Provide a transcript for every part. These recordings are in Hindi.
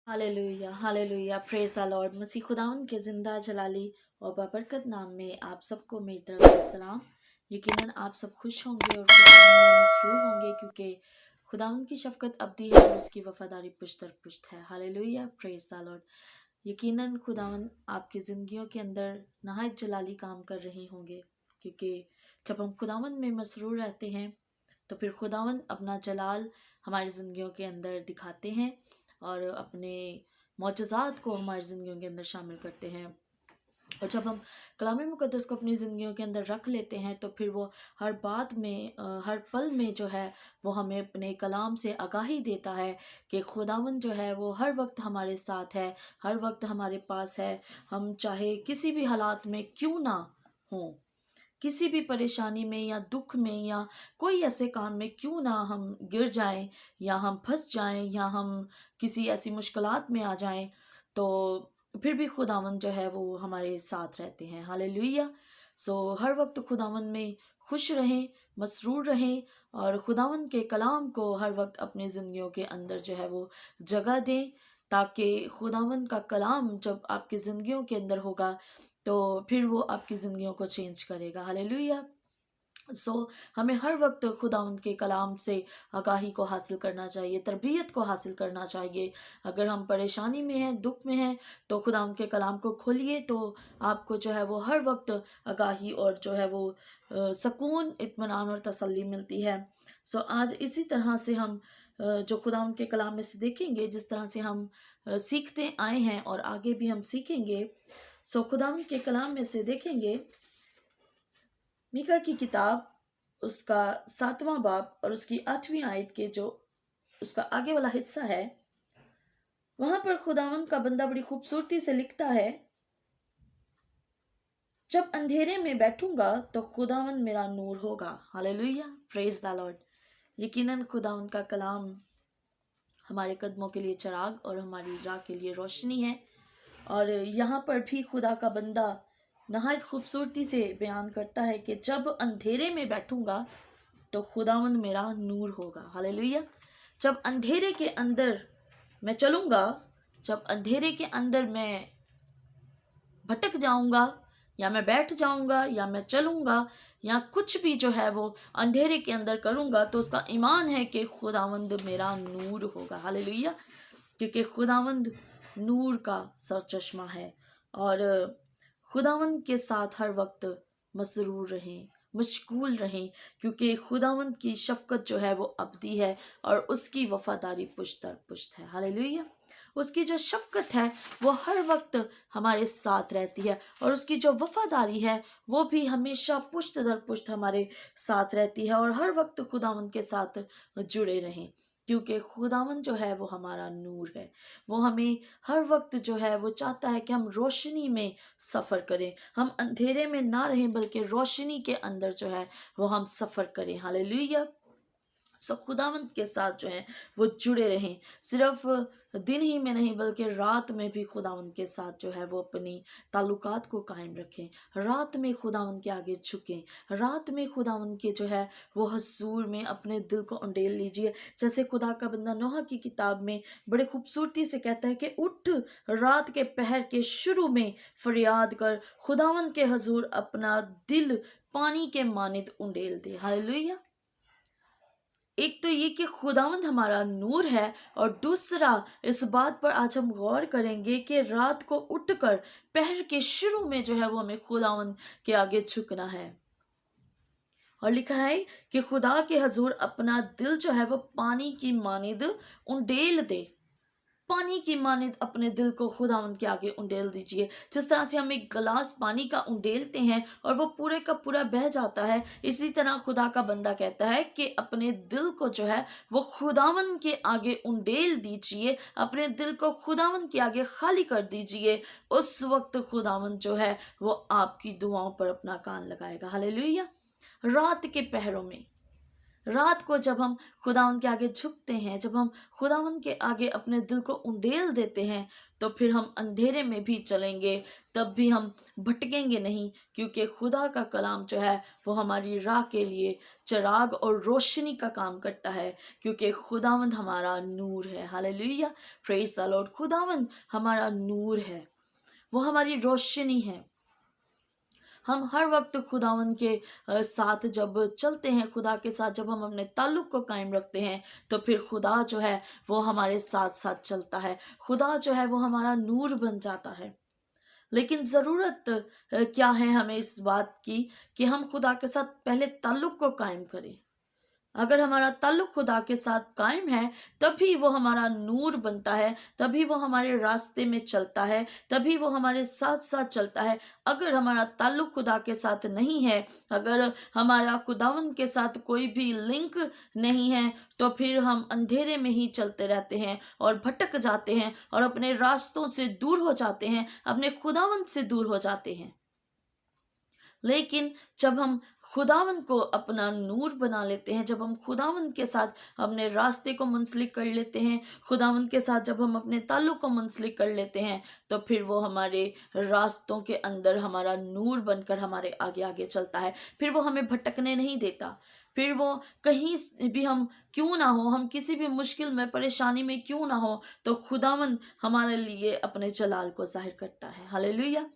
Hallelujah hallelujah praise the lord. मसीह खुदावन के ज़िंदा जलाली और बाबरकत नाम में आप सबको मेरी तरफ से सलाम। यकीनन आप सब खुश होंगे और खुदावन में मसरूर होंगे, क्योंकि खुदावन की शफकत अब्दी है और उसकी वफादारी पुश्त दर पुश्त है। Hallelujah praise the Lord. यकीनन खुदावन आपकी ज़िंदगियों के अंदर नहायत जलाली काम कर रहे होंगे, क्योंकि जब हम खुदावन में मसरूर रहते हैं तो फिर खुदावन अपना जलाल हमारी ज़िंदगियों के अंदर दिखाते हैं और अपने मोजज़ात को हमारी ज़िंदगियों के अंदर शामिल करते हैं। और जब हम कलाम मुक़द्दस को अपनी ज़िंदगियों के अंदर रख लेते हैं तो फिर वो हर बात में हर पल में जो है वो हमें अपने कलाम से आगाही देता है कि खुदावन जो है वो हर वक्त हमारे साथ है, हर वक्त हमारे पास है। हम चाहे किसी भी हालात में क्यों ना हों, किसी भी परेशानी में या दुख में या कोई ऐसे काम में क्यों ना हम गिर जाएं या हम फंस जाएं या हम किसी ऐसी मुश्किलात में आ जाएं, तो फिर भी खुदावन जो है वो हमारे साथ रहते हैं। हालेलुया। हर वक्त खुदावन में खुश रहें, मसरूर रहें और खुदावन के कलाम को हर वक्त अपनी ज़िंदगियों के अंदर जो है वो जगह दें, ताकि खुदावन का कलाम जब आपकी ज़िंदगियों के अंदर होगा तो फिर वो आपकी ज़िंदगियों को चेंज करेगा। हालेलुया। हमें हर वक्त खुदा उनके कलाम से आगाही को हासिल करना चाहिए, तरबियत को हासिल करना चाहिए। अगर हम परेशानी में हैं, दुख में हैं, तो खुदा उनके कलाम को खोलिए, तो आपको जो है वो हर वक्त आगाही और जो है वो सुकून, इत्मीनान और तसल्ली मिलती है। आज इसी तरह से हम जो खुदा उनके कलाम में से देखेंगे, जिस तरह से हम सीखते आए हैं और आगे भी हम सीखेंगे। खुदा उनके कलाम में से देखेंगे मीका की किताब, उसका 7वां बाब और उसकी 8वीं आयत के जो उसका आगे वाला हिस्सा है, वहां पर खुदावन का बंदा बड़ी खूबसूरती से लिखता है, जब अंधेरे में बैठूंगा तो खुदावन मेरा नूर होगा। Hallelujah praise the Lord. यकीनन खुदावन का कलाम हमारे कदमों के लिए चिराग और हमारी राह के लिए रोशनी है। और यहाँ पर भी खुदा का बंदा नहायत खूबसूरती से बयान करता है कि जब अंधेरे में बैठूंगा तो खुदावंद मेरा नूर होगा। हालेलुया। जब अंधेरे के अंदर मैं चलूंगा, जब अंधेरे के अंदर मैं भटक जाऊंगा या मैं बैठ जाऊंगा या मैं चलूंगा या कुछ भी जो है वो अंधेरे के अंदर करूंगा, तो उसका ईमान है कि खुदावंद मेरा नूर होगा। हालेलुया। क्योंकि खुदावंद नूर का सरचश्मा है और खुदावंद के साथ हर वक्त मसरूर रहें, मशगूल रहें, क्योंकि खुदावंद की शफकत जो है वो अब्दी है और उसकी वफादारी पुश्त दर पुश्त है। हालेलुया। उसकी जो शफकत है वो हर वक्त हमारे साथ रहती है और उसकी जो वफादारी है वो भी हमेशा पुश्त दर पुश्त हमारे साथ रहती है। और हर वक्त खुदावंद के साथ जुड़े रहें, क्योंकि खुदावन जो है वो हमारा नूर है। वो हमें हर वक्त जो है वो चाहता है कि हम रोशनी में सफ़र करें, हम अंधेरे में ना रहें बल्कि रोशनी के अंदर जो है वो हम सफ़र करें। हालेलुया। खुदावंत के साथ जो है वो जुड़े रहें, सिर्फ दिन ही में नहीं बल्कि रात में भी खुदावंत के साथ जो है वो अपनी ताल्लुकात को कायम रखें। रात में खुदावंत के आगे झुकें, रात में खुदावंत के जो है वो हजूर में अपने दिल को उंडेल लीजिए। जैसे खुदा का बंदा नोहा की किताब में बड़े खूबसूरती से कहता है कि उठ, रात के पहर के शुरू में फरियाद कर, खुदावंत के हजूर अपना दिल पानी के मानित उंडेल दे। हालेलुया। एक तो ये कि खुदावंद हमारा नूर है, और दूसरा इस बात पर आज हम गौर करेंगे कि रात को उठकर पहर के शुरू में जो है वो हमें खुदावंद के आगे झुकना है। और लिखा है कि खुदा के हजूर अपना दिल जो है वो पानी की मानिद उंडेल दे। पानी की मानिद अपने दिल को खुदावंद के आगे उंडेल दीजिए। जिस तरह से हम एक गिलास पानी का उंडेलते हैं और वो पूरे का पूरा बह जाता है, इसी तरह खुदा का बंदा कहता है कि अपने दिल को जो है वो खुदावंद के आगे उंडेल दीजिए, अपने दिल को खुदावंद के आगे खाली कर दीजिए। उस वक्त खुदावंद जो है वो आपकी दुआओं पर अपना कान लगाएगा। हालेलुया। रात के पहरों में रात को जब हम खुदावन के आगे झुकते हैं, जब हम खुदावन के आगे अपने दिल को उंडेल देते हैं, तो फिर हम अंधेरे में भी चलेंगे, तब भी हम भटकेंगे नहीं, क्योंकि खुदा का कलाम जो है वो हमारी राह के लिए चिराग और रोशनी का काम करता है, क्योंकि खुदावंद हमारा नूर है। Hallelujah, praise the Lord. खुदावंद हमारा नूर है, वो हमारी रोशनी है। हम हर वक्त खुदावन के साथ जब चलते हैं, खुदा के साथ जब हम अपने ताल्लुक को कायम रखते हैं, तो फिर खुदा जो है वो हमारे साथ साथ चलता है, खुदा जो है वो हमारा नूर बन जाता है। लेकिन ज़रूरत क्या है हमें इस बात की कि हम खुदा के साथ पहले ताल्लुक को कायम करें। अगर हमारा ताल्लुक खुदा के साथ कायम है, तभी वो हमारा नूर बनता है, तभी वो हमारे रास्ते में चलता है, तभी वो हमारे साथ साथ चलता है। अगर हमारा ताल्लुक खुदा के साथ नहीं है, अगर हमारा खुदावन के साथ कोई भी लिंक नहीं है, तो फिर हम अंधेरे में ही चलते रहते हैं और भटक जाते हैं और अपने रास्तों से दूर हो जाते हैं, अपने खुदावन से दूर हो जाते हैं। लेकिन जब हम खुदावन को अपना नूर बना लेते हैं, जब हम खुदावन के साथ अपने रास्ते को मुंसलिक कर लेते हैं, खुदावन के साथ जब हम अपने ताल्लुक को मुंसलिक कर लेते हैं, तो फिर वो हमारे रास्तों के अंदर हमारा नूर बनकर हमारे आगे आगे चलता है। फिर वो हमें भटकने नहीं देता। फिर वो कहीं भी हम क्यों ना हो, हम किसी भी मुश्किल में, परेशानी में क्यों ना हो, तो खुदावन हमारे लिए अपने जलाल को जाहिर करता है। हालेलुया।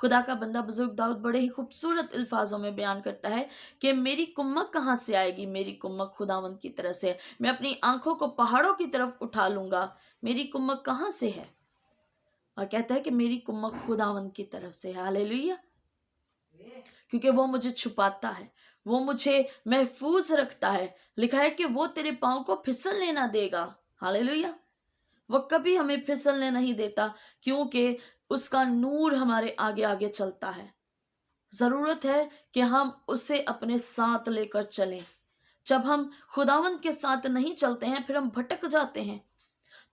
खुदा का बंदा बुजुर्ग दाऊद बड़े ही खूबसूरत अल्फाजों में बयान करता है कि मेरी कुम्मक कहाँ से आएगी, मेरी कुम्मक खुदावंद की तरफ से। मैं अपनी आंखों को पहाड़ों की तरफ उठा लूंगा, मेरी कुम्मक कहाँ से है? और कहता है कि मेरी कुम्मक खुदावंद की तरफ से है। हालेलुया। क्योंकि वो मुझे छुपाता है, वो मुझे महफूज रखता है। लिखा है कि वो तेरे पाँव को फिसलने ना देगा। हालेलुया। वो कभी हमें फिसलने नहीं देता, क्योंकि उसका नूर हमारे आगे आगे चलता है। जरूरत है कि हम उसे अपने साथ लेकर चलें। जब हम खुदावंद के साथ नहीं चलते हैं, फिर हम भटक जाते हैं,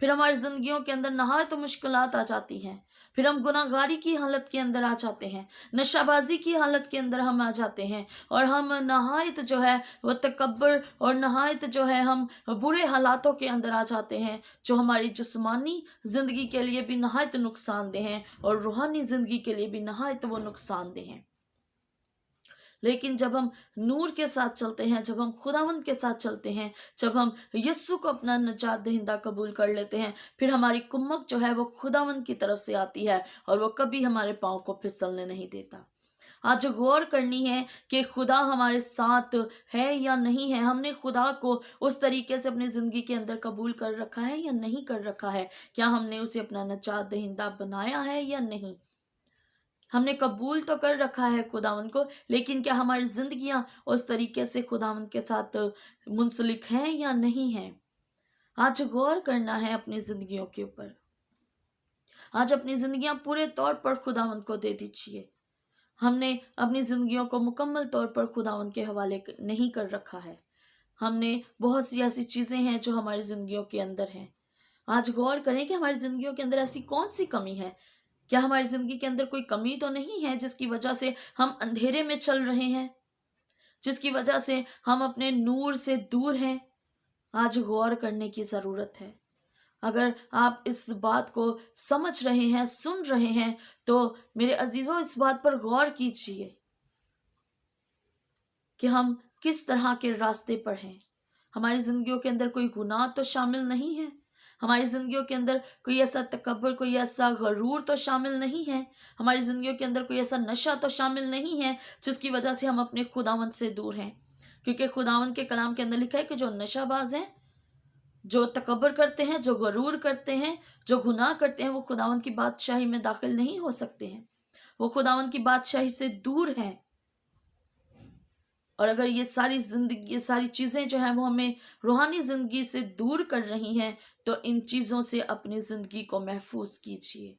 फिर हमारी जिंदगियों के अंदर नहायत मुश्किलात आ जाती हैं, फिर हम गुनाहगारी की हालत के अंदर आ जाते हैं, नशाबाजी की हालत के अंदर हम आ जाते हैं, और हम नहायत जो है वह तकब्बर और नहायत जो है हम बुरे हालातों के अंदर आ जाते हैं, जो हमारी जिस्मानी ज़िंदगी के लिए भी नहायत नुकसानदेह हैं और रूहानी ज़िंदगी के लिए भी नहायत वो नुकसानदेह हैं। लेकिन जब हम नूर के साथ चलते हैं, जब हम खुदावंद के साथ चलते हैं, जब हम यस्सु को अपना नजात दहिंदा कबूल कर लेते हैं, फिर हमारी कुम्मक जो है वो खुदावंद की तरफ से आती है और वो कभी हमारे पाँव को फिसलने नहीं देता। आज गौर करनी है कि खुदा हमारे साथ है या नहीं है। हमने खुदा को उस तरीके से अपनी ज़िंदगी के अंदर कबूल कर रखा है या नहीं कर रखा है? क्या हमने उसे अपना नजात दहिंदा बनाया है या नहीं? हमने कबूल तो कर रखा है खुदावंद को, लेकिन क्या हमारी जिंदगियां उस तरीके से खुदावंद के साथ मुंसलिक हैं या नहीं हैं? आज गौर करना है अपनी जिंदगियों के ऊपर। आज अपनी जिंदगियां पूरे तौर पर खुदावंद को दे दीजिए। हमने अपनी जिंदगियों को मुकम्मल तौर पर खुदावंद के हवाले नहीं कर रखा है। हमने बहुत सी ऐसी चीजें हैं जो हमारी जिंदगियों के अंदर हैं। आज गौर करें कि हमारी जिंदगियों के अंदर ऐसी कौन सी कमी है। क्या हमारी जिंदगी के अंदर कोई कमी तो नहीं है जिसकी वजह से हम अंधेरे में चल रहे हैं, जिसकी वजह से हम अपने नूर से दूर हैं? आज गौर करने की जरूरत है। अगर आप इस बात को समझ रहे हैं, सुन रहे हैं, तो मेरे अजीजों इस बात पर गौर कीजिए कि हम किस तरह के रास्ते पर हैं। हमारी जिंदगियों के अंदर कोई गुनाह तो शामिल नहीं है, हमारी जिंदगियों के अंदर कोई ऐसा तकब्बर, कोई ऐसा गरूर तो शामिल नहीं है, हमारी जिंदगियों के अंदर कोई ऐसा नशा तो शामिल नहीं है जिसकी वजह से हम अपने खुदावंद से दूर हैं। क्योंकि खुदावंद के कलाम के अंदर लिखा है कि जो नशाबाज हैं, जो तकब्बर करते हैं, जो गरूर करते हैं, जो गुनाह करते हैं, वो खुदावंद की बादशाही में दाखिल नहीं हो सकते हैं, वो खुदावंद की बादशाही से दूर हैं। और अगर ये सारी जिंदगी, ये सारी चीज़ें जो हैं वो हमें रूहानी ज़िंदगी से दूर कर रही हैं, तो इन चीज़ों से अपनी ज़िंदगी को महफूज कीजिए।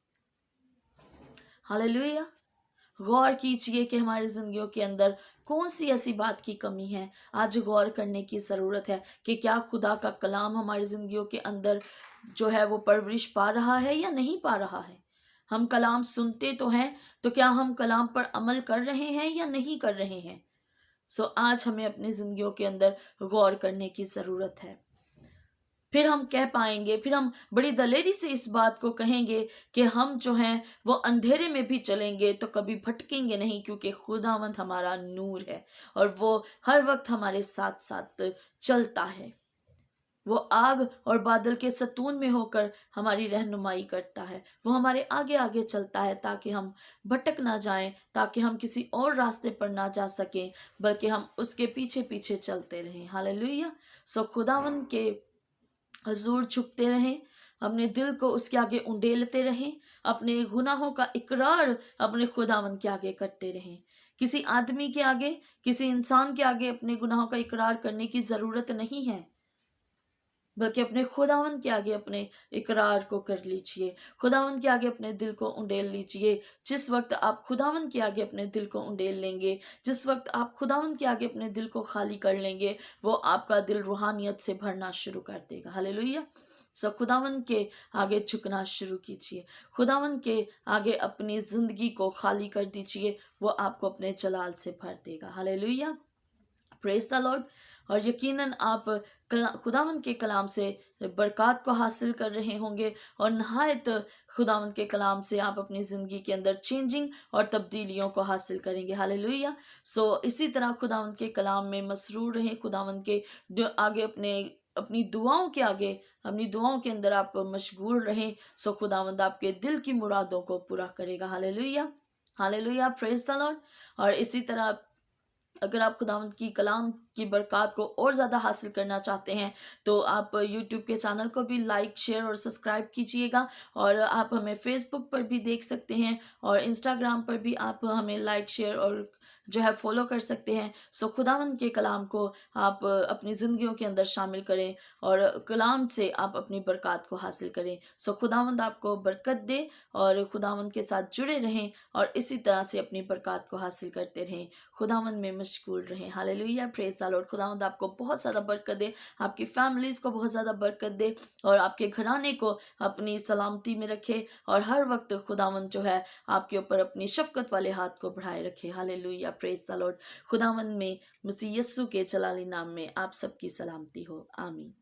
हालेलुया। गौर कीजिए कि हमारी ज़िंदगियों के अंदर कौन सी ऐसी बात की कमी है। आज गौर करने की ज़रूरत है कि क्या खुदा का कलाम हमारी ज़िंदगियों के अंदर जो है वो परवरिश पा रहा है या नहीं पा रहा है। हम कलाम सुनते तो हैं, तो क्या हम कलाम पर अमल कर रहे हैं या नहीं कर रहे हैं? सो आज हमें अपनी जिंदगियों के अंदर गौर करने की ज़रूरत है। फिर हम कह पाएंगे, फिर हम बड़ी दलेरी से इस बात को कहेंगे कि हम जो हैं वो अंधेरे में भी चलेंगे तो कभी भटकेंगे नहीं, क्योंकि खुदावंद हमारा नूर है और वो हर वक्त हमारे साथ साथ चलता है। वो आग और बादल के सतून में होकर हमारी रहनुमाई करता है। वो हमारे आगे आगे चलता है ताकि हम भटक ना जाएं, ताकि हम किसी और रास्ते पर ना जा सकें, बल्कि हम उसके पीछे पीछे चलते रहें। हालेलुया। सो खुदावन के हजूर झुकते रहें, अपने दिल को उसके आगे उंडेलते रहें, अपने गुनाहों का इकरार अपने खुदावन के आगे करते रहें। किसी आदमी के आगे, किसी इंसान के आगे अपने गुनाहों का इकरार करने की ज़रूरत नहीं है, बल्कि अपने खुदावन के आगे अपने इकरार को कर लीजिए। खुदावन के आगे अपने दिल को उंडेल लीजिए। जिस वक्त आप खुदावन के आगे अपने दिल को उंडेल लेंगे, जिस वक्त आप खुदावन के आगे अपने दिल को खाली कर लेंगे, वो आपका दिल रूहानियत से भरना शुरू कर देगा। हालेलुया। सो खुदावन के आगे झुकना शुरू कीजिए, खुदावन के आगे अपनी जिंदगी को खाली कर दीजिए, वो आपको अपने जलाल से भर देगा। हालेलुया। Praise the Lord. और यकीनन आप खुदावंद के कलाम से बरक़ात को हासिल कर रहे होंगे और नहायत खुदावंद के कलाम से आप अपनी ज़िंदगी के अंदर चेंजिंग और तब्दीलियों को हासिल करेंगे। हालेलुया। सो इसी तरह खुदावंद के कलाम में मसरूर रहें, खुदावंद के आगे अपनी दुआओं के आगे, अपनी दुआओं के अंदर आप मशगूल रहें। सो खुदावंद आपके दिल की मुरादों को पूरा करेगा। Hallelujah. Hallelujah. Praise the Lord. और इसी तरह अगर आप खुदावंद की कलाम की बरक़ात को और ज़्यादा हासिल करना चाहते हैं तो आप यूट्यूब के चैनल को भी लाइक, शेयर और सब्सक्राइब कीजिएगा। और आप हमें फेसबुक पर भी देख सकते हैं और इंस्टाग्राम पर भी आप हमें लाइक, शेयर और जो है फॉलो कर सकते हैं। सो खुदावंद के कलाम को आप अपनी ज़िंदगियों के अंदर शामिल करें और कलाम से आप अपनी बरक़ात को हासिल करें। सो खुदावंद आपको बरकत दे और खुदावंद के साथ जुड़े रहें और इसी तरह से अपनी बरक़ात को हासिल करते रहें, खुदावंद में मशगूल रहें। हालेलुया। Praise the Lord. खुदावंद आपको बहुत ज़्यादा बरकत दे, आपकी फैमिलीज़ को बहुत ज़्यादा बरकत दे और आपके घराने को अपनी सलामती में रखे और हर वक्त खुदावंद जो है आपके ऊपर अपनी शफकत वाले हाथ को बढ़ाए रखे। हालेलुया। Praise the Lord. खुदावंद में मसीह यस्सु के जलाली नाम में आप सबकी सलामती हो। आमीन।